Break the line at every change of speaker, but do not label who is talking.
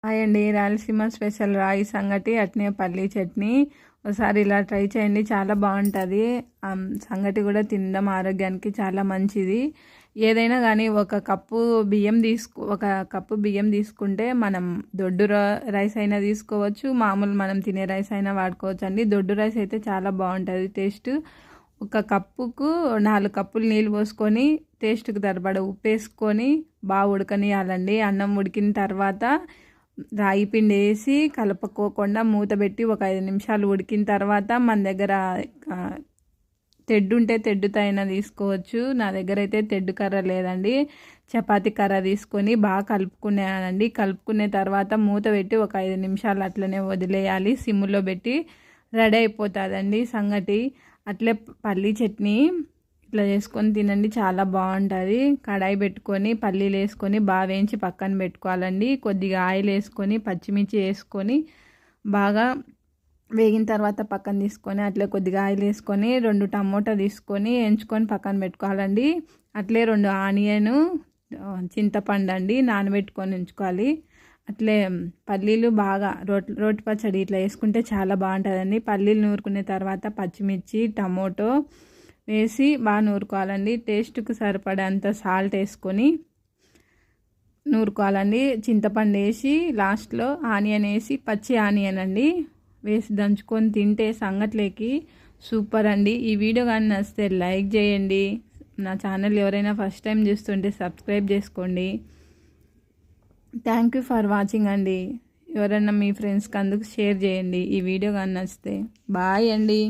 Hi అండి. Rayalaseema special రాగి సంగటి అట్నే పల్లీ చట్నీ ఒకసారి ఇలా ట్రై చేయండి, చాలా బాగుంటుంది. సంగటి కూడా తినడం ఆరోగ్యానికి చాలా మంచిది. ఏదైనా కానీ ఒక కప్పు బియ్యం తీసుకుంటే మనం దొడ్డు రైస్ అయినా తీసుకోవచ్చు, మామూలు మనం తినే రైస్ అయినా వాడుకోవచ్చు అండి. దొడ్డు రైస్ అయితే చాలా బాగుంటుంది టేస్ట్. ఒక కప్పుకు 4 కప్పులు నీళ్ళు పోసుకొని టేస్ట్కి సరిపడా ఉప్పు వేసుకొని బాగా ఉడకనియాలండి. అన్నం ఉడికిన తర్వాత రాగి పిండి వేసి కలుపుకోకుండా మూత పెట్టి ఒక 5 నిమిషాలు ఉడికిన తర్వాత మన దగ్గర తెడ్డు ఉంటే తెడ్డుతో అయినా తీసుకోవచ్చు. నా దగ్గర అయితే తెడ్డు కర్ర లేదండి, చపాతీ కర్ర తీసుకొని బాగా కలుపుకునేయాలండి. కలుపుకునే తర్వాత మూత పెట్టి ఒక 5 నిమిషాలు అట్లనే వదిలేయాలి. సిమ్లో పెట్టి రెడీ అయిపోతుందండి సంగటి. అట్లే పల్లీ చట్నీ ఇట్లా చేసుకొని తినండి, చాలా బాగుంటుంది. కడాయి పెట్టుకొని పల్లీలు వేసుకొని బాగా వేయించి పక్కన పెట్టుకోవాలండి. కొద్దిగా ఆయిల్ వేసుకొని పచ్చిమిర్చి వేసుకొని బాగా వేగిన తర్వాత పక్కన తీసుకొని అట్లే కొద్దిగా ఆయిల్ వేసుకొని 2 టమోటా తీసుకొని వేయించుకొని పక్కన పెట్టుకోవాలండి. అట్లే 2 ఆనియన్, చింతపండు అండి నానబెట్టుకొని ఉంచుకోవాలి. అట్లే పల్లీలు బాగా రోటి పచ్చడి ఇట్లా వేసుకుంటే చాలా బాగుంటుందండి. పల్లీలు నూరుకునే తర్వాత పచ్చిమిర్చి టమోటో వేసి బాగా నూరుకోవాలండి. టేస్ట్కి సరిపడేంత సాల్ట్ వేసుకొని నూరుకోవాలండి. చింతపండు వేసి లాస్ట్లో ఆనియన్ వేసి పచ్చి ఆనియన్ అండి వేసి దంచుకొని తింటే సంగట్లేకి సూపర్ అండి. ఈ వీడియో కానీ నచ్చితే లైక్ చేయండి. నా ఛానల్ ఎవరైనా ఫస్ట్ టైం చూస్తుంటే సబ్స్క్రైబ్ చేసుకోండి. థ్యాంక్ యూ ఫర్ వాచింగ్ అండి. ఎవరైనా మీ ఫ్రెండ్స్కి అందుకు షేర్ చేయండి ఈ వీడియో కానీ నచ్చితే. బాయ్ అండి.